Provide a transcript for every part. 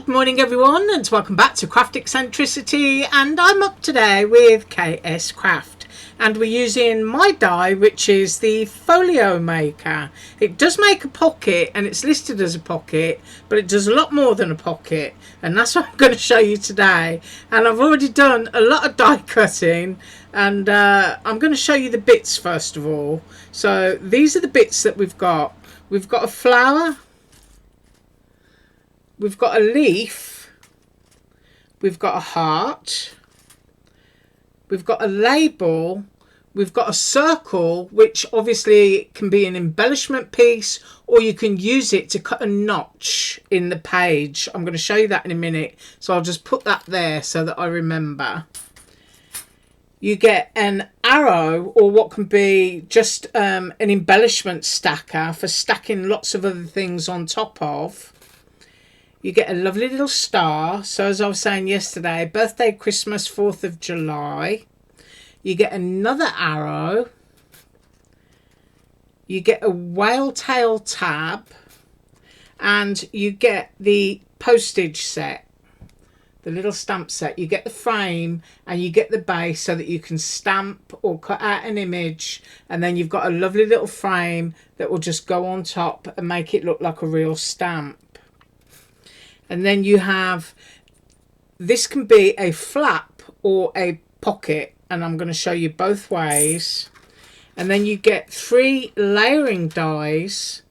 Good morning everyone, and welcome back to Craft Eccentricity, and I'm up today with KSCRAFT, and we're using my die, which is the folio maker. It does make a pocket and it's listed as a pocket, but it does a lot more than a pocket, and that's what I'm going to show you today. And I've already done a lot of die cutting, and I'm going to show you the bits first of all. So these are the bits that we've got. We've got a flower, we've got a leaf, we've got a heart, we've got a label, we've got a circle, which obviously can be an embellishment piece, or you can use it to cut a notch in the page. I'm going to show you that in a minute, so I'll just put that there so that I remember. You get an arrow, or what can be just an embellishment stacker for stacking lots of other things on top of. You get a lovely little star. So as I was saying yesterday, birthday, Christmas, 4th of July. You get another arrow. You get a whale tail tab. And you get the postage set. The little stamp set. You get the frame and you get the base so that you can stamp or cut out an image. And then you've got a lovely little frame that will just go on top and make it look like a real stamp. And then you have, this can be a flap or a pocket, and I'm going to show you both ways. And then you get 3 layering dies,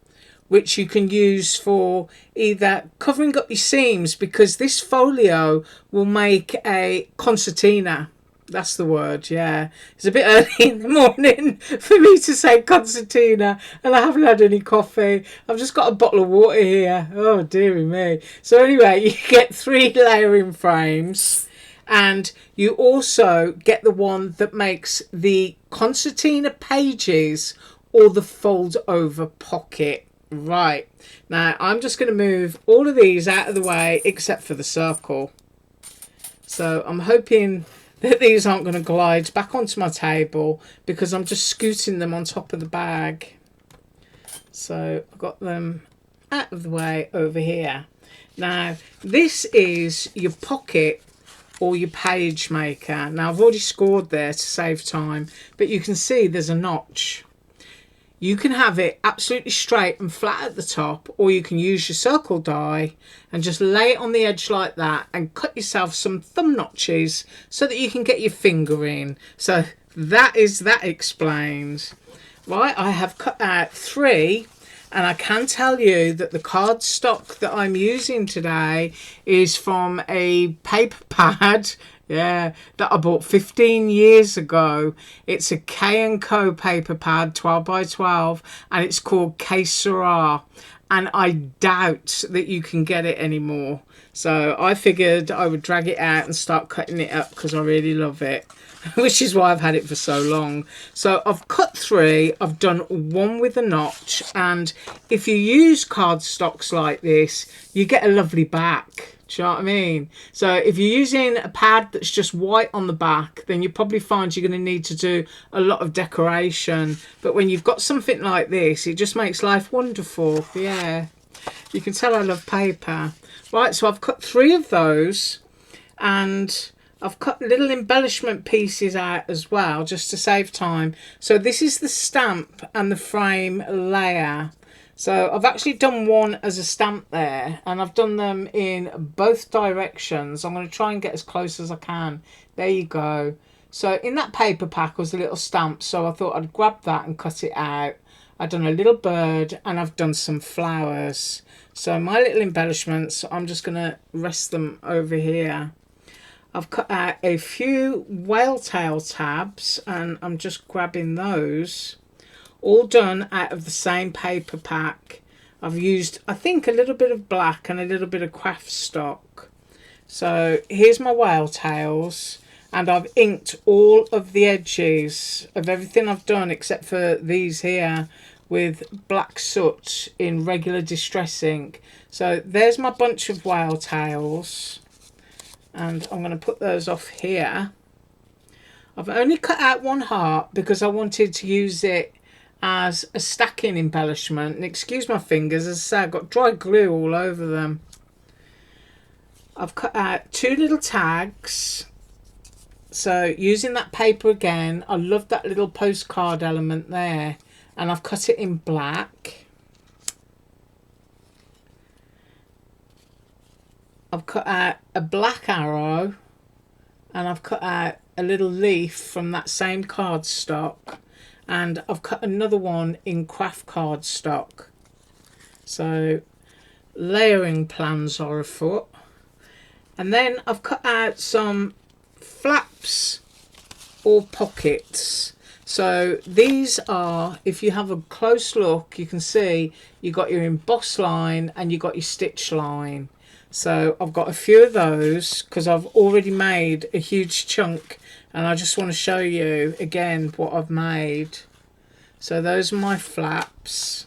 which you can use for either covering up your seams, because this folio will make a concertina. That's the word, yeah. It's a bit early in the morning for me to say concertina, and I haven't had any coffee. I've just got a bottle of water here. Oh, dearie me. So anyway, you get 3 layering frames, and you also get the one that makes the concertina pages or the fold over pocket. Right, now I'm just going to move all of these out of the way except for the circle. So I'm hoping that these aren't going to glide back onto my table, because I'm just scooting them on top of the bag. So I've got them out of the way over here. Now this is your pocket or your page maker. Now I've already scored there to save time, but you can see there's a notch. You can have it absolutely straight and flat at the top, or you can use your circle die and just lay it on the edge like that and cut yourself some thumb notches so that you can get your finger in. So that is that explained. Right, I have cut out 3, and I can tell you that the cardstock that I'm using today is from a paper pad. Yeah, that I bought 15 years ago. It's a K&Co paper pad, 12 by 12, and it's called KSCRAFT. And I doubt that you can get it anymore. So I figured I would drag it out and start cutting it up, because I really love it, which is why I've had it for so long. So I've cut 3. I've done 1 with a notch, and if you use cardstocks like this, you get a lovely back. Do you know what I mean? So if you're using a pad that's just white on the back, then you probably find you're going to need to do a lot of decoration. But when you've got something like this, it just makes life wonderful. Yeah, you can tell I love paper. Right, so I've cut 3 of those, and I've cut little embellishment pieces out as well, just to save time. So this is the stamp and the frame layer. So I've actually done 1 as a stamp there, and I've done them in both directions. I'm going to try and get as close as I can. There you go. So in that paper pack was a little stamp, so I thought I'd grab that and cut it out. I've done a little bird, and I've done some flowers. So my little embellishments, I'm just going to rest them over here. I've cut out a few whale tail tabs, and I'm just grabbing those. All done out of the same paper pack. I've used, I think, a little bit of black and a little bit of craft stock. So here's my whale tails, and I've inked all of the edges of everything I've done except for these here with black soot in regular distress ink. So there's my bunch of whale tails, and I'm going to put those off here. I've only cut out 1 heart because I wanted to use it as a stacking embellishment, and excuse my fingers, as I say, I've got dry glue all over them. I've cut out 2 little tags. So using that paper again, I love that little postcard element there, and I've cut it in black. I've cut out a black arrow, and I've cut out a little leaf from that same cardstock, and I've cut another one in craft cardstock. So layering plans are afoot. And then I've cut out some flaps or pockets. So these are, if you have a close look, you can see you got your emboss line and you got your stitch line. So I've got a few of those because I've already made a huge chunk, and I just want to show you again what I've made. So those are my flaps.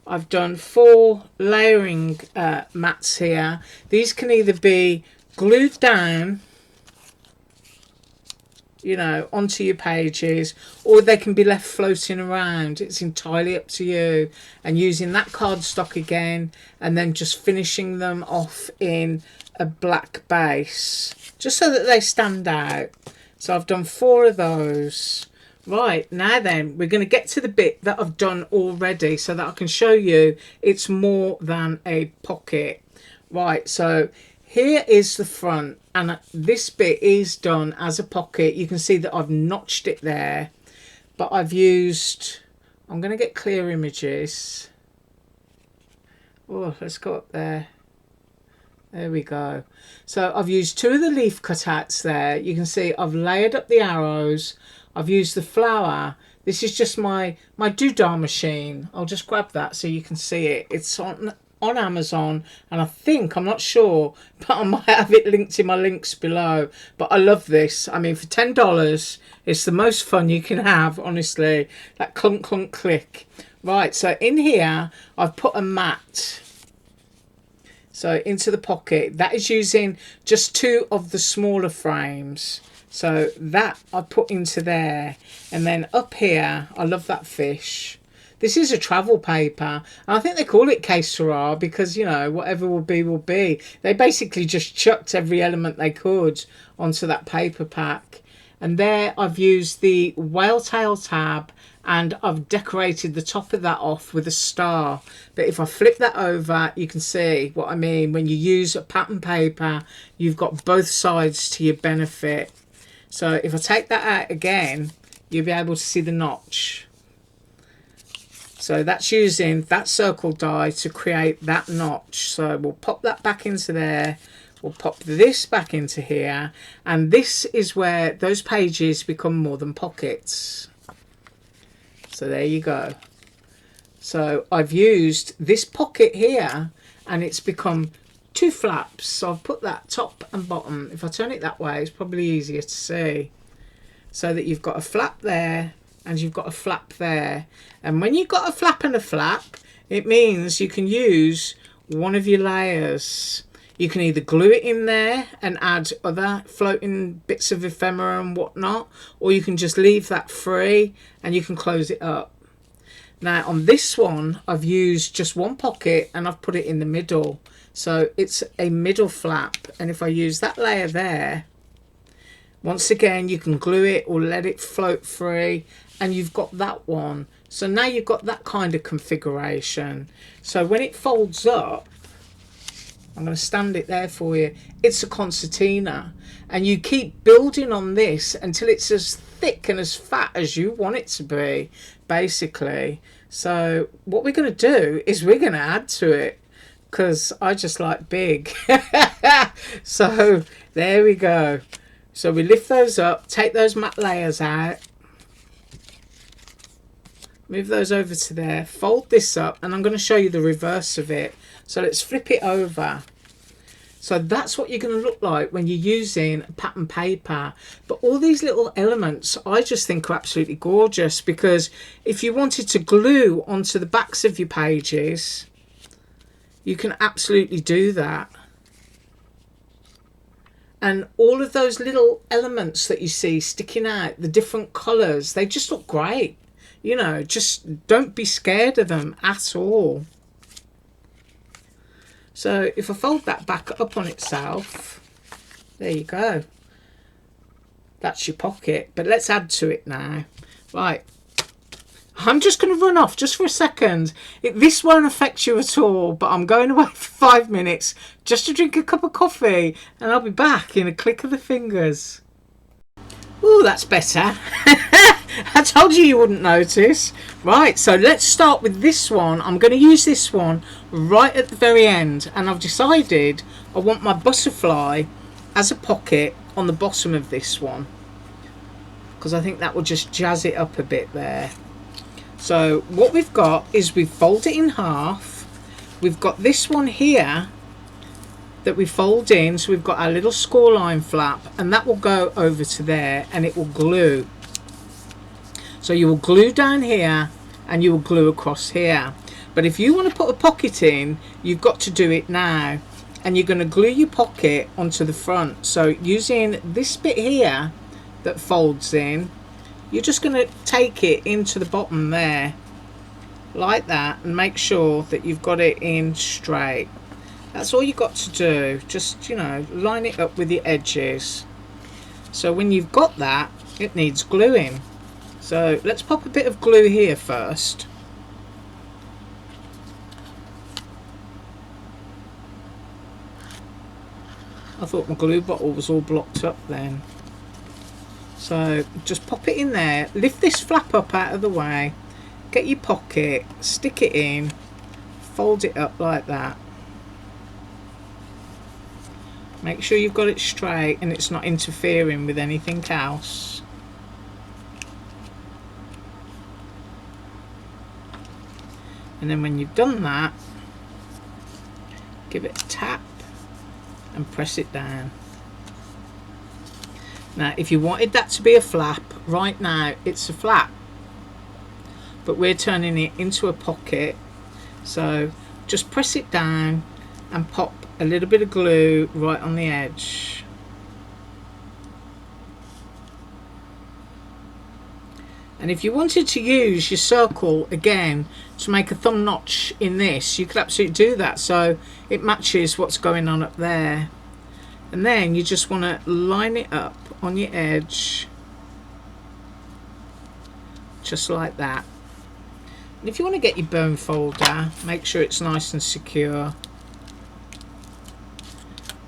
I've done 4 layering mats here. These can either be glued down, you know, onto your pages, or they can be left floating around. It's entirely up to you. And using that cardstock again, and then just finishing them off in a black base, just so that they stand out. So I've done 4 of those. Right, now then, we're going to get to the bit that I've done already so that I can show you it's more than a pocket. Right, so here is the front, and this bit is done as a pocket. You can see that I've notched it there, but I've used, I'm going to get clear images. Oh, let's go up there. There we go. So I've used 2 of the leaf cutouts there. You can see I've layered up the arrows. I've used the flower. This is just my doodah machine. I'll just grab that so you can see it. It's on Amazon, and I think, I'm not sure, but I might have it linked in my links below. But I love this. I mean, for $10, it's the most fun you can have, honestly. That clunk, clunk, click. Right, so in here, I've put a mat. So into the pocket. That is using just 2 of the smaller frames. So that I put into there. And then up here, I love that fish. This is a travel paper. And I think they call it KSCRAFT because, you know, whatever will be, will be. They basically just chucked every element they could onto that paper pack. And there I've used the whale tail tab, and I've decorated the top of that off with a star. But if I flip that over, you can see what I mean. When you use a pattern paper, you've got both sides to your benefit. So if I take that out again, you'll be able to see the notch. So that's using that circle die to create that notch. So we'll pop that back into there. We'll pop this back into here. And this is where those pages become more than pockets. So there you go. So I've used this pocket here, and it's become 2 flaps. So I've put that top and bottom. If I turn it that way, it's probably easier to see. So that you've got a flap there, and you've got a flap there. And when you've got a flap and a flap, it means you can use one of your layers. You can either glue it in there and add other floating bits of ephemera and whatnot, or you can just leave that free and you can close it up. Now on this one, I've used just 1 pocket and I've put it in the middle. So it's a middle flap, and if I use that layer there, once again, you can glue it or let it float free, and you've got that one. So now you've got that kind of configuration. So when it folds up, I'm going to stand it there for you. It's a concertina, and you keep building on this until it's as thick and as fat as you want it to be, basically. So what we're going to do is we're going to add to it, because I just like big. So there we go. So we lift those up, take those matte layers out, move those over to there, fold this up, and I'm going to show you the reverse of it. So let's flip it over. So that's what you're going to look like when you're using pattern paper. But all these little elements I just think are absolutely gorgeous, because if you wanted to glue onto the backs of your pages, you can absolutely do that. And all of those little elements that you see sticking out, the different colours, they just look great. You know, just don't be scared of them at all. So if I fold that back up on itself, there you go. That's your pocket, but let's add to it now. Right, I'm just going to run off just for a second. This won't affect you at all, but I'm going away for 5 minutes just to drink a cup of coffee, and I'll be back in a click of the fingers. Ooh, that's better. I told you wouldn't notice. Right, so let's start with this one. I'm going to use this one right at the very end, and I've decided I want my butterfly as a pocket on the bottom of this one, because I think that will just jazz it up a bit there. So what we've got is we fold it in half. We've got this one here that we fold in, so we've got our little score line flap, and that will go over to there and it will glue. So you will glue down here and you will glue across here. But if you want to put a pocket in, you've got to do it now, and you're going to glue your pocket onto the front. So using this bit here that folds in, you're just going to take it into the bottom there like that, and make sure that you've got it in straight. That's all you've got to do. Just, you know, line it up with your edges. So when you've got that, it needs gluing. So let's pop a bit of glue here first. I thought my glue bottle was all blocked up then. So just pop it in there, lift this flap up out of the way, get your pocket, stick it in, fold it up like that. Make sure you've got it straight and it's not interfering with anything else. And then when you've done that, give it a tap and press it down. Now if you wanted that to be a flap, right now it's a flap, but we're turning it into a pocket. So just press it down and pop a little bit of glue right on the edge. And if you wanted to use your circle again to make a thumb notch in this, you could absolutely do that, so it matches what's going on up there. And then you just want to line it up on your edge just like that. And if you want to get your bone folder, make sure it's nice and secure.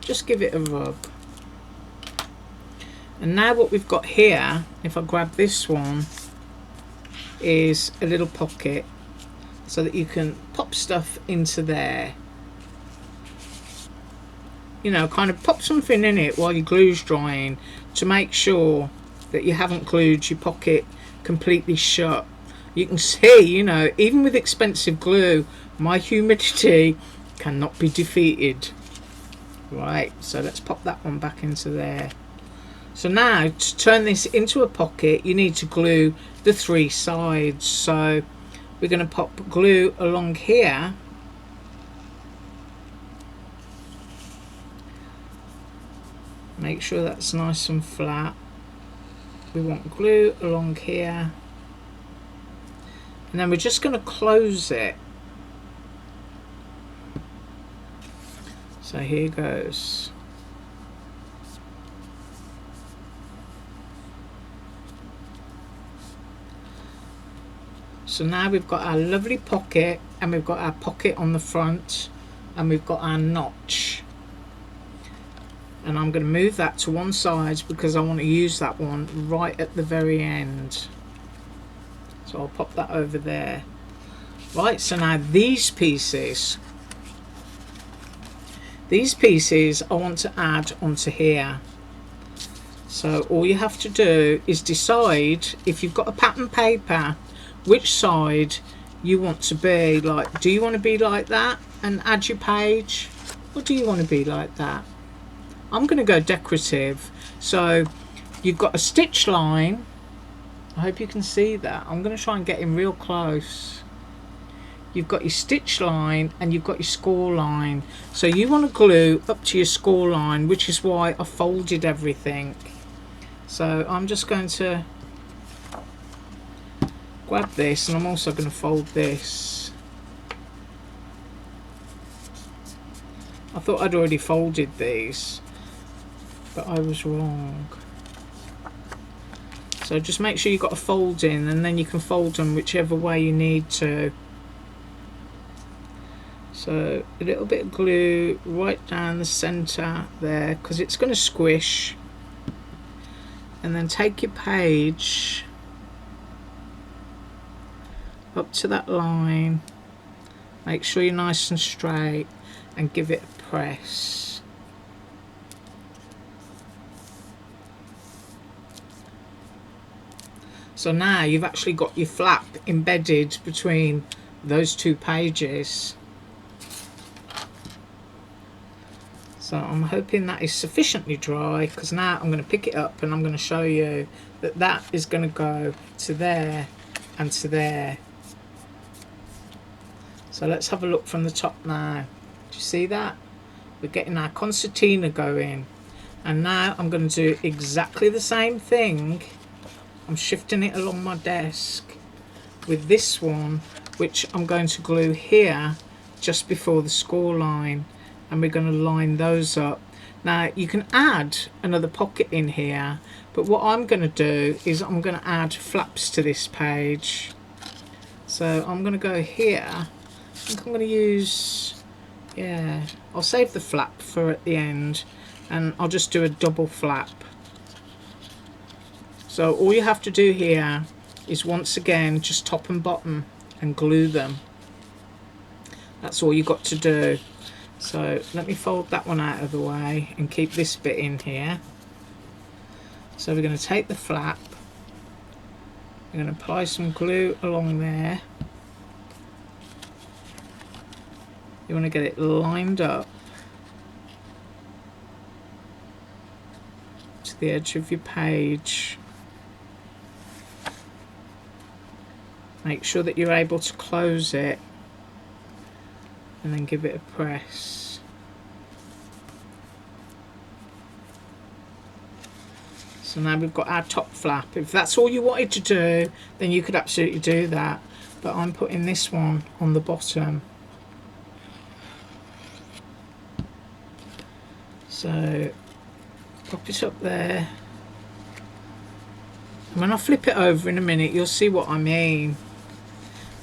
Just give it a rub. And now what we've got here, if I grab this one, is a little pocket so that you can pop stuff into there. You know, kind of pop something in it while your glue's drying to make sure that you haven't glued your pocket completely shut. You can see, you know, even with expensive glue, my humidity cannot be defeated. Right, so let's pop that one back into there. So now to turn this into a pocket, you need to glue the 3 sides. So we're going to pop glue along here. Make sure that's nice and flat. We want glue along here. And then we're just going to close it. So here goes. So now we've got our lovely pocket, and we've got our pocket on the front, and we've got our notch. And I'm going to move that to one side because I want to use that one right at the very end. So I'll pop that over there. Right, so now these pieces I want to add onto here. So all you have to do is decide, if you've got a pattern paper, which side you want to be. Like, do you want to be like that and add your page, or do you want to be like that? I'm going to go decorative. So you've got a stitch line. I hope you can see that. I'm going to try and get in real close. You've got your stitch line and you've got your score line. So you want to glue up to your score line, which is why I folded everything. So I'm just going to grab this, and I'm also going to fold this. I thought I'd already folded these, but I was wrong. So just make sure you've got a fold in, and then you can fold them whichever way you need to. So a little bit of glue right down the center there, because it's going to squish. And then take your page up to that line, make sure you're nice and straight, and give it a press. So now you've actually got your flap embedded between those two pages. So I'm hoping that is sufficiently dry, because now I'm going to pick it up and I'm going to show you that that is going to go to there and to there. So let's have a look from the top now. Do you see that? We're getting our concertina going. And now I'm going to do exactly the same thing. I'm shifting it along my desk with this one, which I'm going to glue here just before the score line. And we're going to line those up. Now you can add another pocket in here, but what I'm going to do is I'm going to add flaps to this page. So I'm going to go here. I think I'm going to use, yeah, I'll save the flap for at the end, and I'll just do a double flap. So all you have to do here is once again just top and bottom and glue them. That's all you've got to do. So let me fold that one out of the way and keep this bit in here. So we're going to take the flap, we're going to apply some glue along there. You want to get it lined up to the edge of your page. Make sure that you're able to close it, and then give it a press. So now we've got our top flap. If that's all you wanted to do, then you could absolutely do that, but I'm putting this one on the bottom. So pop it up there, and when I flip it over in a minute you'll see what I mean.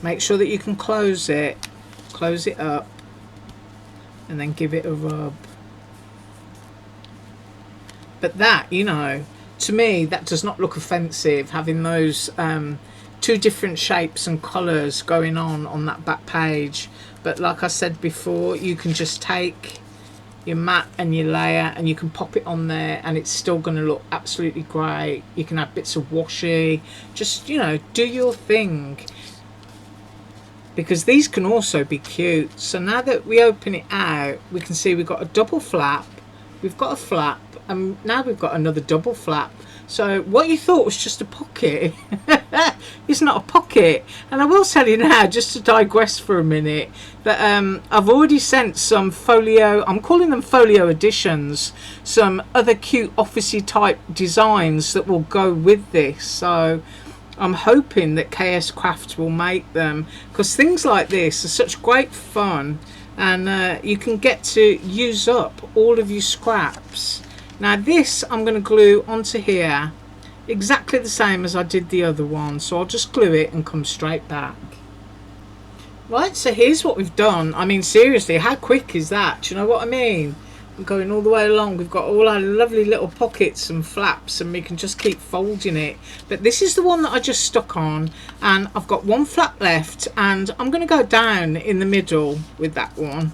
Make sure that you can close it up, and then give it a rub. But that, you know, to me that does not look offensive, having those two different shapes and colours going on that back page. But like I said before, you can just take your mat and your layer and you can pop it on there and it's still going to look absolutely great. You can add bits of washi, just, you know, do your thing, because these can also be cute. So now that we open it out, we can see we've got a double flap, we've got a flap, and now we've got another double flap. So what you thought was just a pocket is not a pocket. And I will tell you now, just to digress for a minute, that I've already sent some folio, I'm calling them folio editions, some other cute officey type designs that will go with this. So I'm hoping that KSCRAFT will make them, because things like this are such great fun, and you can get to use up all of your scraps. Now this I'm going to glue onto here exactly the same as I did the other one, so I'll just glue it and come straight back. Right, so here's what we've done. I mean, seriously, how quick is that? Do you know what I mean? We're going all the way along, we've got all our lovely little pockets and flaps, and we can just keep folding it. But this is the one that I just stuck on, and I've got one flap left, and I'm going to go down in the middle with that one,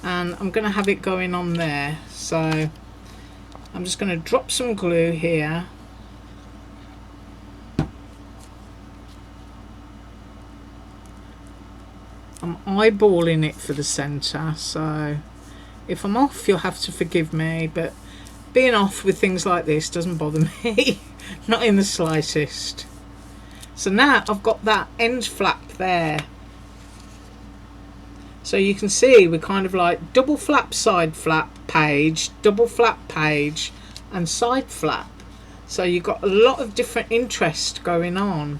and I'm going to have it going on there. So I'm just going to drop some glue here. I'm eyeballing it for the centre, so if I'm off you'll have to forgive me, but being off with things like this doesn't bother me, not in the slightest. So now I've got that end flap there. So you can see we're kind of like double flap, side flap, page, double flap, page, and side flap. So you've got a lot of different interest going on.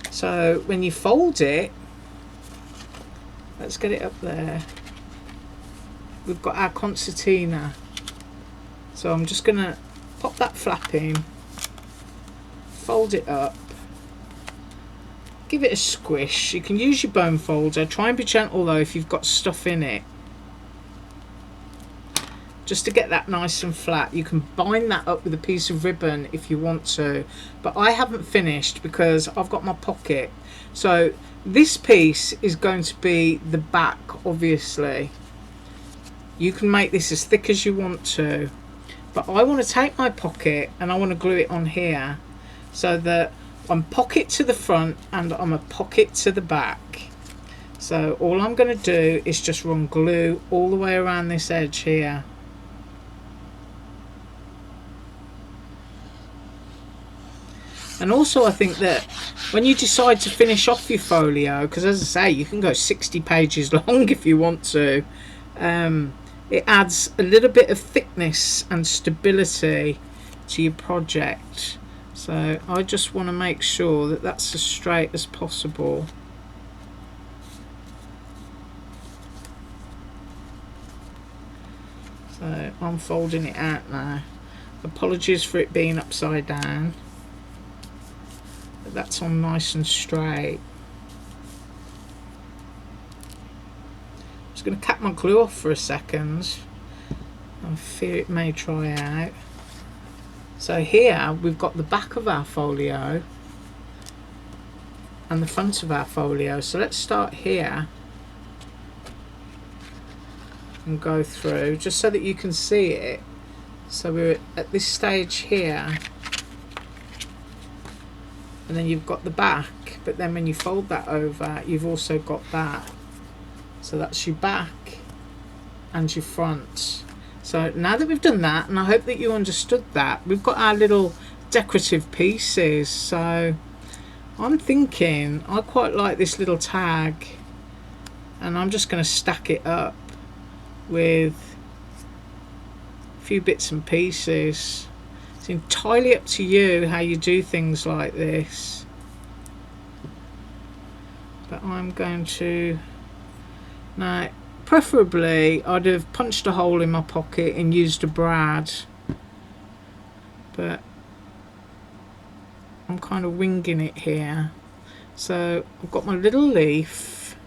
So when you fold it, let's get it up there. we've got our concertina. So I'm just going to pop that flap in, fold it up, give it a squish. You can use your bone folder. Try and be gentle though if you've got stuff in it, just to get that nice and flat. You can bind that up with a piece of ribbon if you want to, but I haven't finished because I've got my pocket. So this piece is going to be the back, obviously. You can make this as thick as you want to, but I want to take my pocket and I want to glue it on here so that I'm pocket to the front and I'm a pocket to the back. So all I'm going to do is just run glue all the way around this edge here. And also I think that when you decide to finish off your folio, because as I say, you can go 60 pages long if you want to, it adds a little bit of thickness and stability to your project. So I just want to make sure that that's as straight as possible. So I'm folding it out now. Apologies for it being upside down. That's on nice and straight. I'm just going to cap my glue off for a second. I fear it may dry out. So here we've got the back of our folio and the front of our folio. So let's start here and go through just so that you can see it. So we're at this stage here. And then you've got the back, but then when you fold that over, you've also got that. So that's your back and your front. So now that we've done that, and I hope that you understood that, we've got our little decorative pieces. So I'm thinking I quite like this little tag, and I'm just going to stack it up with a few bits and pieces. It's entirely up to you how you do things like this, but I'm going to, now preferably I'd have punched a hole in my pocket and used a brad, but I'm kind of winging it here. So I've got my little leaf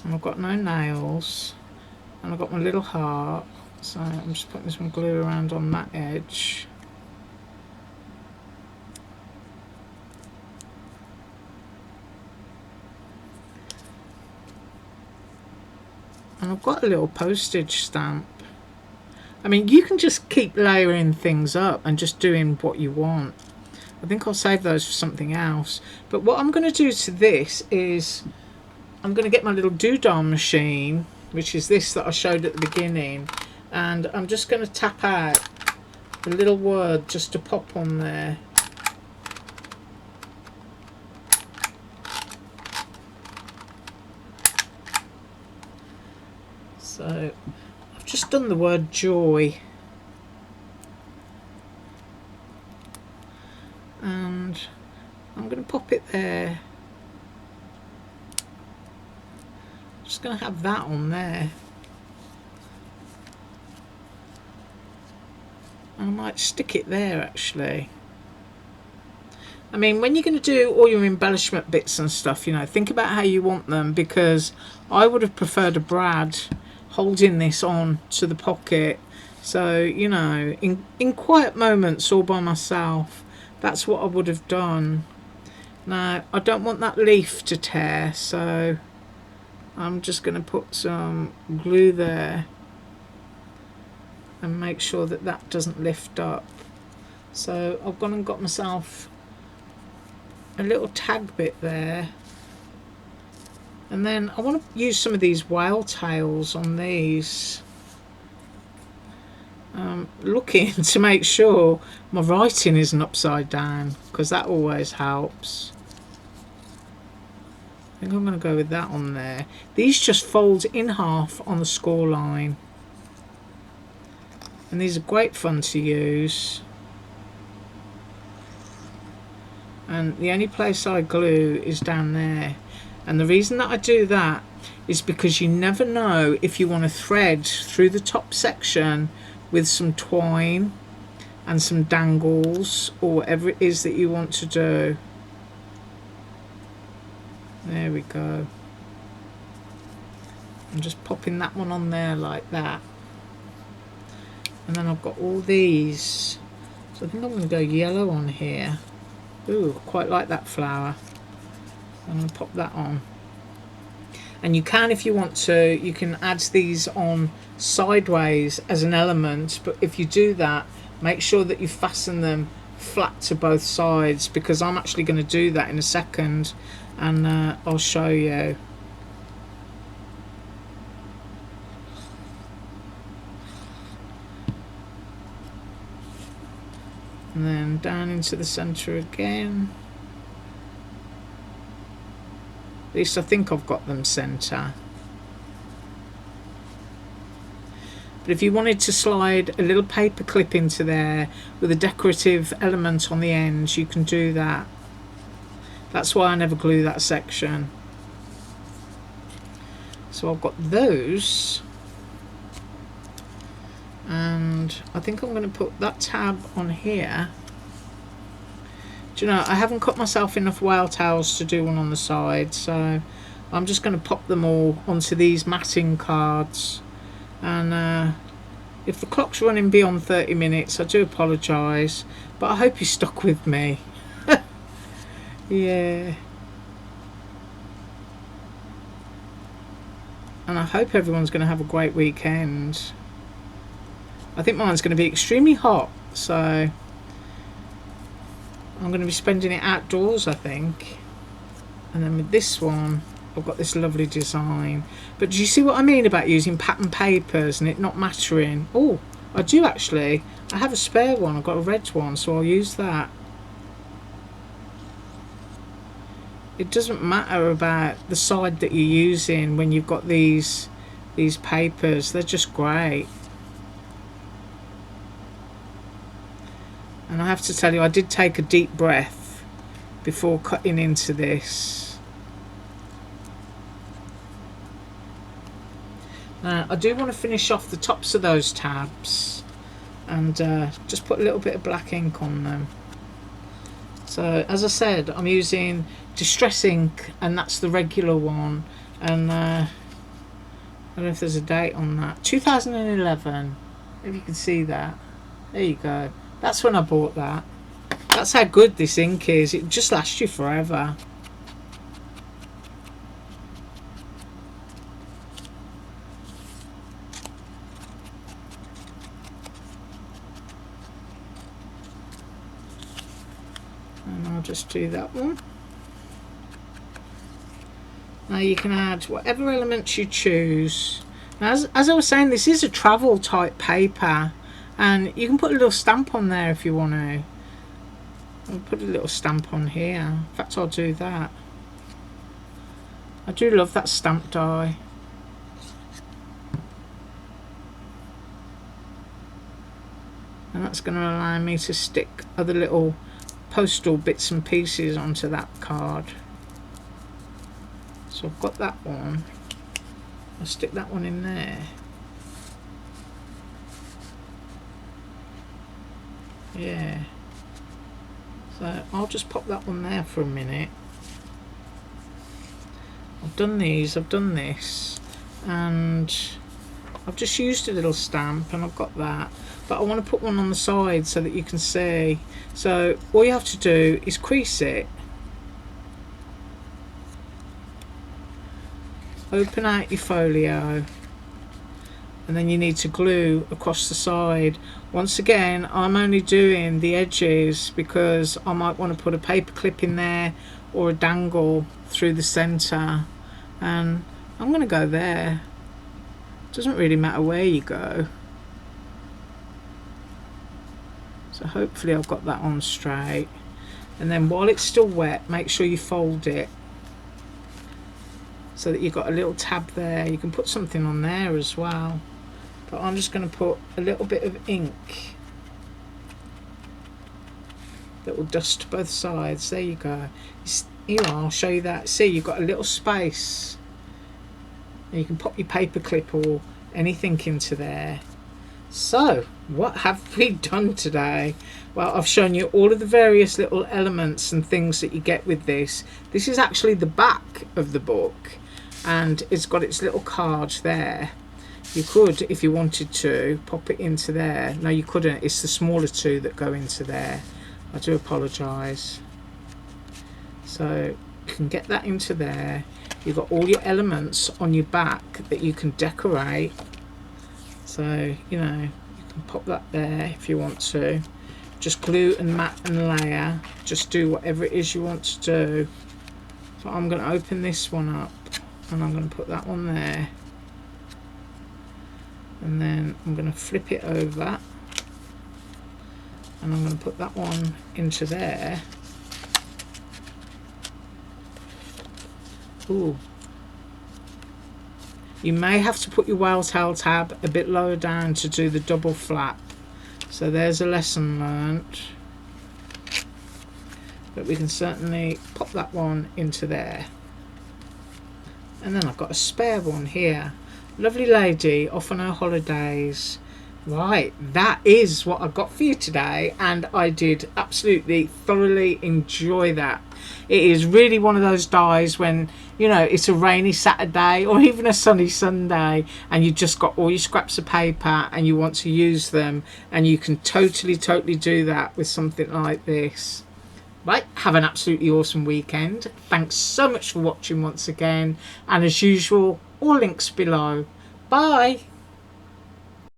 and I've got no nails and I've got my little heart. So I'm just putting some glue around on that edge. And I've got a little postage stamp. I mean, you can just keep layering things up and just doing what you want. I think I'll save those for something else. But what I'm going to do to this is I'm going to get my little doodah machine, which is this that I showed at the beginning. And I'm just going to tap out a little word just to pop on there. So I've just done the word joy. And I'm going to pop it there. Just going to have that on there. I might stick it there actually. I mean, when you're going to do all your embellishment bits and stuff, you know, think about how you want them, because I would have preferred a brad holding this on to the pocket. So, you know, in quiet moments all by myself, that's what I would have done. Now, I don't want that leaf to tear, so I'm just going to put some glue there and make sure that that doesn't lift up. So I've gone and got myself a little tag bit there, and then I want to use some of these whale tails on these. Looking to make sure my writing isn't upside down, because that always helps. I think I'm going to go with that on there. These just fold in half on the score line. And these are great fun to use. And the only place I glue is down there. And the reason that I do that is because you never know if you want to thread through the top section with some twine and some dangles or whatever it is that you want to do. There we go. I'm just popping that one on there like that. And then I've got all these. So I think I'm going to go yellow on here. Ooh, quite like that flower. I'm going to pop that on. And you can, if you want to, you can add these on sideways as an element. But if you do that, make sure that you fasten them flat to both sides, because I'm actually going to do that in a second, and I'll show you. And then down into the center again. At least I think I've got them center. But if you wanted to slide a little paper clip into there with a decorative element on the end, you can do that. That's why I never glue that section. So I've got those. And I think I'm going to put that tab on here. Do you know, I haven't cut myself enough whale tails to do one on the side, so I'm just going to pop them all onto these matting cards. And if the clock's running beyond 30 minutes, I do apologise, but I hope you stuck with me. Yeah. And I hope everyone's going to have a great weekend. I think mine's going to be extremely hot, so I'm going to be spending it outdoors, I think. And then with this one, I've got this lovely design. But do you see what I mean about using pattern papers and it not mattering? Oh, I do actually. I have a spare one. I've got a red one, so I'll use that. It doesn't matter about the side that you're using when you've got these papers. They're just great. And I have to tell you, I did take a deep breath before cutting into this. Now, I do want to finish off the tops of those tabs and just put a little bit of black ink on them. So, as I said, I'm using Distress ink, and that's the regular one. And I don't know if there's a date on that. 2011, if you can see that. There you go. That's when I bought that. That's how good this ink is. It just lasts you forever. And I'll just do that one. Now you can add whatever elements you choose. Now, as I was saying, this is a travel type paper. And you can put a little stamp on there if you want to. I'll put a little stamp on here. In fact, I'll do that. I do love that stamp die. And that's going to allow me to stick other little postal bits and pieces onto that card. So I've got that one. I'll stick that one in there. Yeah, so I'll just pop that one there for a minute. I've done these, I've done this, and I've just used a little stamp, and I've got that, but I want to put one on the side so that you can see. So all you have to do is crease it, open out your folio, and then you need to glue across the side. Once again, I'm only doing the edges because I might want to put a paper clip in there or a dangle through the center, and I'm going to go there. Doesn't really matter where you go. So hopefully I've got that on straight. And then while it's still wet, make sure you fold it so that you've got a little tab there. You can put something on there as well. But I'm just going to put a little bit of ink that will dust both sides. There you go. Here, I'll show you that. See, you've got a little space And you can pop your paper clip or anything into there. So what have we done today? Well, I've shown you all of the various little elements and things that you get with this. This is actually the back of the book, and it's got its little card there. You could, if you wanted to, pop it into there. No, you couldn't. It's the smaller two that go into there. I do apologise. So you can get that into there. You've got all your elements on your back that you can decorate. So, you know, you can pop that there if you want to. Just glue and mat and layer. Just do whatever it is you want to do. So I'm going to open this one up and I'm going to put that one there. And then I'm going to flip it over. And I'm going to put that one into there. Ooh. You may have to put your whale tail tab a bit lower down to do the double flap. So there's a lesson learnt. But we can certainly pop that one into there. And then I've got a spare one here. Lovely lady off on her holidays. Right, that is what I got for you today, and I did absolutely thoroughly enjoy that. It is really one of those days when, you know, it's a rainy Saturday or even a sunny Sunday and you've just got all your scraps of paper and you want to use them, and you can totally do that with something like this. Right, have an absolutely awesome weekend. Thanks so much for watching once again, and as usual, all links below. Bye.